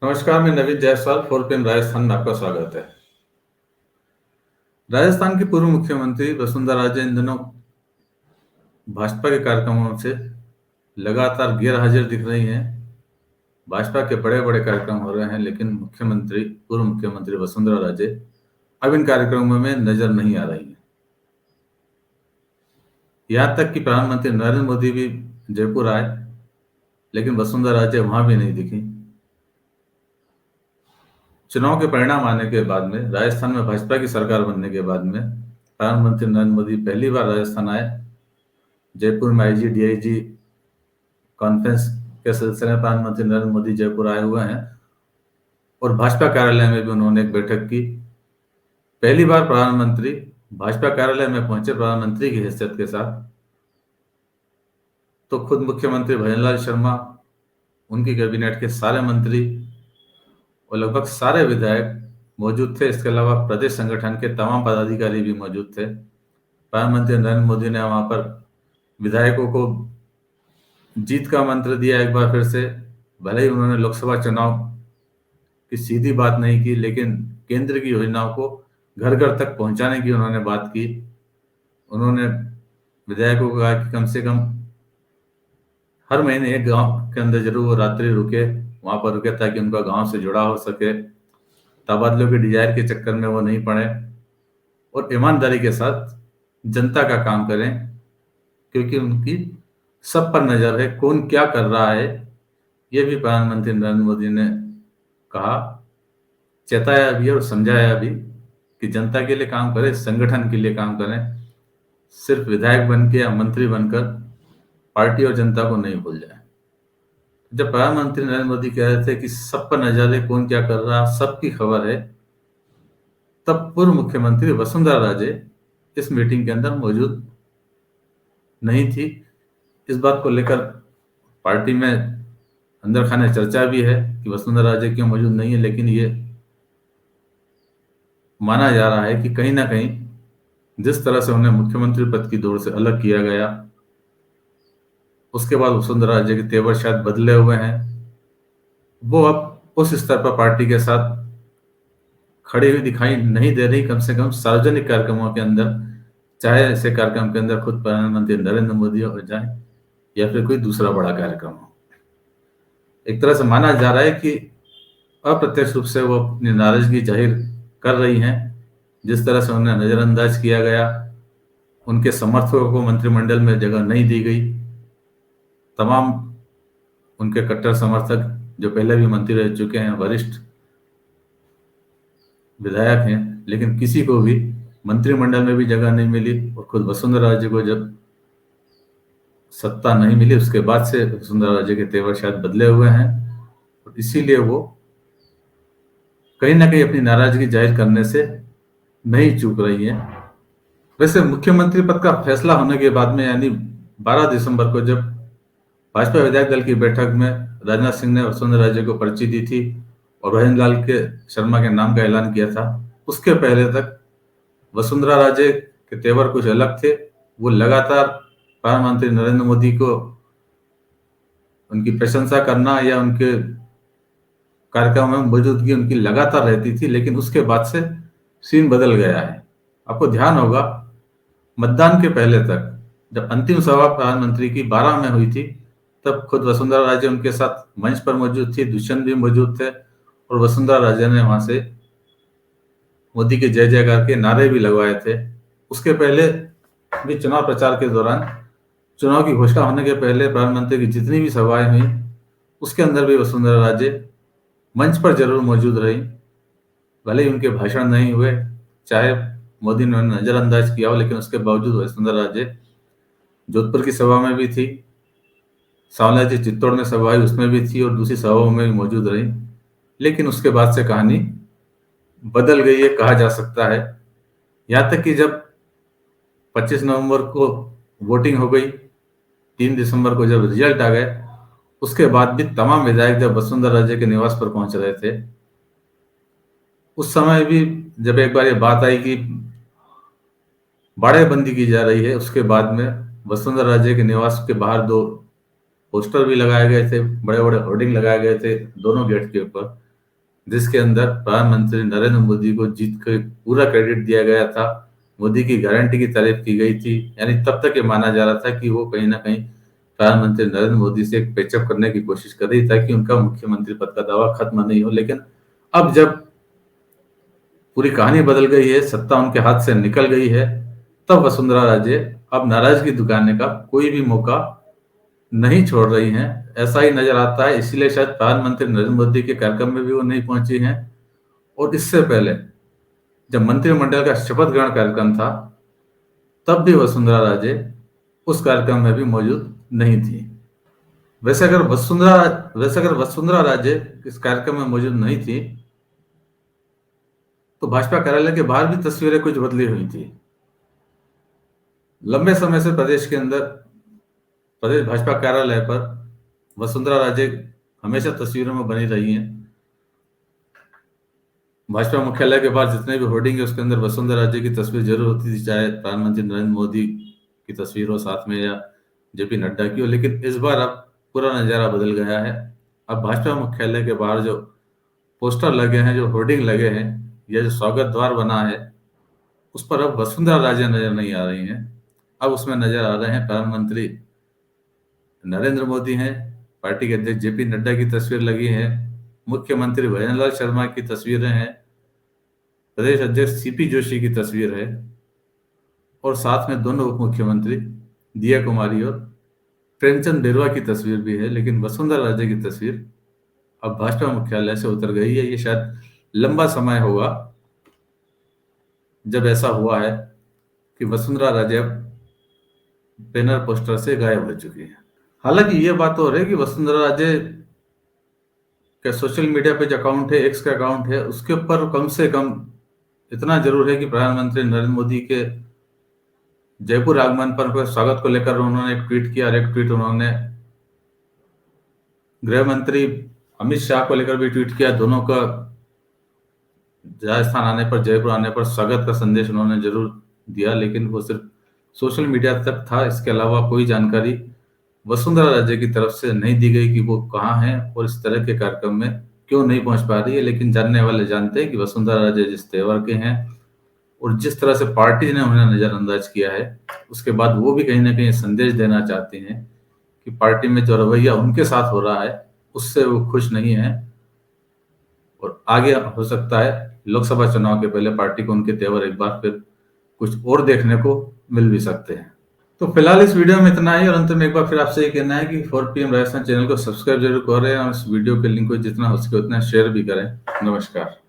नमस्कार, मैं नवीन जायसवाल, 4PM राजस्थान में आपका स्वागत है। राजस्थान की पूर्व मुख्यमंत्री वसुंधरा राजे इन दिनों भाजपा के कार्यक्रमों से लगातार गैरहाजिर दिख रही हैं। भाजपा के बड़े-बड़े कार्यक्रम हो रहे हैं, लेकिन पूर्व मुख्यमंत्री वसुंधरा राजे अब इन कार्यक्रमों में नजर नहीं आ रही हैं। यहाँ तक कि प्रधानमंत्री नरेंद्र मोदी भी जयपुर आए, लेकिन वसुंधरा राजे वहां भी नहीं दिखी। चुनाव के परिणाम आने के बाद में, राजस्थान में भाजपा की सरकार बनने के बाद में, प्रधानमंत्री नरेंद्र मोदी पहली बार राजस्थान आए। जयपुर में आईजी डीआईजी कॉन्फ्रेंस के सिलसिले में प्रधानमंत्री नरेंद्र मोदी जयपुर आए हुए हैं और भाजपा कार्यालय में भी उन्होंने एक बैठक की। पहली बार प्रधानमंत्री भाजपा कार्यालय में पहुंचे प्रधानमंत्री की हैसियत के साथ, तो खुद मुख्यमंत्री भजनलाल शर्मा, उनकी कैबिनेट के सारे मंत्री और लगभग सारे विधायक मौजूद थे। इसके अलावा प्रदेश संगठन के तमाम पदाधिकारी भी मौजूद थे। प्रधानमंत्री नरेंद्र मोदी ने वहां पर विधायकों को जीत का मंत्र दिया एक बार फिर से। भले ही उन्होंने लोकसभा चुनाव की सीधी बात नहीं की, लेकिन केंद्र की योजनाओं को घर घर तक पहुंचाने की उन्होंने बात की। उन्होंने विधायकों को कहा कि कम से कम हर महीने एक गांव के अंदर जरूर वो रात्रि रुके, वहां पर रुके, ताकि उनका गांव से जुड़ा हो सके, तबादलों के डिजायर के चक्कर में वो नहीं पड़े और ईमानदारी के साथ जनता का काम करें, क्योंकि उनकी सब पर नजर है, कौन क्या कर रहा है। ये भी प्रधानमंत्री नरेंद्र मोदी ने कहा, चेताया भी और समझाया भी कि जनता के लिए काम करें, संगठन के लिए काम करें। सिर्फ विधायक बन के या मंत्री बनकर पार्टी और जनता को नहीं भूल जाए। जब प्रधानमंत्री नरेंद्र मोदी कह रहे थे कि सब पर नजर है, कौन क्या कर रहा, सबकी खबर है, तब पूर्व मुख्यमंत्री वसुंधरा राजे इस मीटिंग के अंदर मौजूद नहीं थी। इस बात को लेकर पार्टी में अंदर खाने चर्चा भी है कि वसुंधरा राजे क्यों मौजूद नहीं है, लेकिन ये माना जा रहा है कि कहीं ना कहीं जिस तरह से उन्हें मुख्यमंत्री पद की दौड़ से अलग किया गया, उसके बाद वसुंधरा राजे के तेवर शायद बदले हुए हैं। वो अब उस स्तर पर पार्टी के साथ खड़ी हुई दिखाई नहीं दे रही, कम से कम सार्वजनिक कार्यक्रमों के अंदर, चाहे ऐसे कार्यक्रम के अंदर खुद प्रधानमंत्री नरेंद्र मोदी हो जाए या फिर कोई दूसरा बड़ा कार्यक्रम हो। एक तरह से माना जा रहा है कि अप्रत्यक्ष रूप से वो अपनी नाराजगी जाहिर कर रही हैं। जिस तरह से उन्हें नजरअंदाज किया गया, उनके समर्थकों को मंत्रिमंडल में जगह नहीं दी गई, तमाम उनके कट्टर समर्थक जो पहले भी मंत्री रह चुके हैं, वरिष्ठ विधायक हैं, लेकिन किसी को भी मंत्रिमंडल में भी जगह नहीं मिली और खुद वसुंधरा राजे को जब सत्ता नहीं मिली, उसके बाद से वसुंधरा राजे के तेवर शायद बदले हुए हैं और इसीलिए वो कहीं ना कहीं अपनी नाराजगी जाहिर करने से नहीं चूक रही है। वैसे मुख्यमंत्री पद का फैसला होने के बाद में, यानी 12 दिसंबर को जब भाजपा विधायक दल की बैठक में राजनाथ सिंह ने वसुंधरा राजे को पर्ची दी थी और भजनलाल के शर्मा के नाम का ऐलान किया था, उसके पहले तक वसुंधरा राजे के तेवर कुछ अलग थे। वो लगातार प्रधानमंत्री नरेंद्र मोदी को उनकी प्रशंसा करना या उनके कार्यक्रम में मौजूदगी उनकी लगातार रहती थी, लेकिन उसके बाद से सीन बदल गया है। आपको ध्यान होगा, मतदान के पहले तक जब अंतिम सभा प्रधानमंत्री की 12 में हुई थी, तब खुद वसुंधरा राजे उनके साथ मंच पर मौजूद थी, दुष्यंत भी मौजूद थे और वसुंधरा राजे ने वहां से मोदी के जय जयकार के नारे भी लगवाए थे। उसके पहले भी चुनाव प्रचार के दौरान, चुनाव की घोषणा होने के पहले प्रधानमंत्री की जितनी भी सभाएं हुई, उसके अंदर भी वसुंधरा राजे मंच पर जरूर मौजूद रही। भले ही उनके भाषण नहीं हुए, चाहे मोदी ने उन्हें नजरअंदाज किया हो, लेकिन उसके बावजूद वसुंधरा राजे जोधपुर की सभा में भी थी, सांवला जी चित्तौड़ में सभा हुई उसमें भी थी और दूसरी सभाओं में भी मौजूद रही। लेकिन उसके बाद से कहानी बदल गई है, कहा जा सकता है। यहाँ तक कि जब 25 नवंबर को वोटिंग हो गई, 3 दिसंबर को जब रिजल्ट आ गए, उसके बाद भी तमाम विधायक जब वसुंधरा राजे के निवास पर पहुंच रहे थे, उस समय भी जब एक बार ये बात आई कि बाड़ेबंदी की जा रही है, उसके बाद में वसुंधरा राजे के निवास के बाहर 2 पोस्टर भी लगाए गए थे, बड़े बड़े होर्डिंग लगाए गए थे दोनों गेट के ऊपर, जिसके अंदर प्रधानमंत्री नरेंद्र मोदी को जीत का पूरा क्रेडिट दिया गया था, मोदी की गारंटी की तारीफ की गई थी। यानी तब तक ये माना जा रहा था कि वो कहीं ना कहीं प्रधानमंत्री नरेंद्र मोदी से एक पेचअप करने की कोशिश कर रही ताकि उनका मुख्यमंत्री पद का दावा खत्म नहीं हो। लेकिन अब जब पूरी कहानी बदल गई है, सत्ता उनके हाथ से निकल गई है, तब वसुंधरा राजे अब नाराजगी दिखाने का कोई भी मौका नहीं छोड़ रही हैं। ऐसा ही नजर आता है, इसीलिए शायद प्रधानमंत्री नरेंद्र मोदी के कार्यक्रम में भी वो नहीं पहुंची हैं। और इससे पहले जब मंत्रिमंडल का शपथ ग्रहण कार्यक्रम था, तब भी वसुंधरा राजे उस कार्यक्रम में भी मौजूद नहीं थी। वैसे अगर वसुंधरा राजे इस कार्यक्रम में मौजूद नहीं थी, तो भाजपा कार्यालय के बाहर भी तस्वीरें कुछ बदली हुई थी। लंबे समय से प्रदेश के अंदर, प्रदेश भाजपा कार्यालय पर वसुंधरा राजे हमेशा तस्वीरों में बनी रही हैं। भाजपा मुख्यालय के बाहर जितने भी होर्डिंग है उसके अंदर वसुंधरा राजे की तस्वीर जरूर होती थी, चाहे प्रधानमंत्री नरेंद्र मोदी की तस्वीर हो साथ में या जेपी नड्डा की हो। लेकिन इस बार अब पूरा नजारा बदल गया है। अब भाजपा मुख्यालय के बाहर जो पोस्टर लगे हैं, जो होर्डिंग लगे हैं, या जो स्वागत द्वार बना है, उस पर अब वसुंधरा राजे नजर नहीं आ रही हैं। अब उसमें नजर आ रहे हैं प्रधानमंत्री नरेंद्र मोदी हैं, पार्टी के अध्यक्ष जेपी नड्डा की तस्वीर लगी है, मुख्यमंत्री भजनलाल शर्मा की तस्वीरें हैं, प्रदेश अध्यक्ष सीपी जोशी की तस्वीर है, और साथ में दोनों उप मुख्यमंत्री दिया कुमारी और प्रेमचंद बेरवा की तस्वीर भी है। लेकिन वसुंधरा राजे की तस्वीर अब भाजपा मुख्यालय से उतर गई है। ये शायद लंबा समय होगा जब ऐसा हुआ है कि वसुंधरा राजे अब बैनर पोस्टर से गायब हो चुकी है। हालांकि ये बात तो है कि वसुंधरा राजे का सोशल मीडिया पे जो अकाउंट है, एक्स का अकाउंट है, उसके ऊपर कम से कम इतना जरूर है कि प्रधानमंत्री नरेंद्र मोदी के जयपुर आगमन पर स्वागत को लेकर उन्होंने एक ट्वीट किया, और एक ट्वीट उन्होंने गृह मंत्री अमित शाह को लेकर भी ट्वीट किया। दोनों का राजस्थान आने पर, जयपुर आने पर स्वागत का संदेश उन्होंने जरूर दिया, लेकिन वो सिर्फ सोशल मीडिया तक था। इसके अलावा कोई जानकारी वसुंधरा राजे की तरफ से नहीं दी गई कि वो कहाँ हैं और इस तरह के कार्यक्रम में क्यों नहीं पहुंच पा रही है। लेकिन जानने वाले जानते हैं कि वसुंधरा राजे जिस तेवर के हैं और जिस तरह से पार्टी ने उन्हें नजरअंदाज किया है, उसके बाद वो भी कहीं ना कहीं संदेश देना चाहती हैं कि पार्टी में जो रवैया उनके साथ हो रहा है उससे वो खुश नहीं है, और आगे हो सकता है लोकसभा चुनाव के पहले पार्टी को उनके तेवर एक बार फिर कुछ और देखने को मिल भी सकते हैं। तो फिलहाल इस वीडियो में इतना ही, और अंत में एक बार फिर आपसे ये कहना है कि 4PM राजस्थान चैनल को सब्सक्राइब जरूर करें और इस वीडियो के लिंक को जितना हो सके उतना शेयर भी करें। नमस्कार।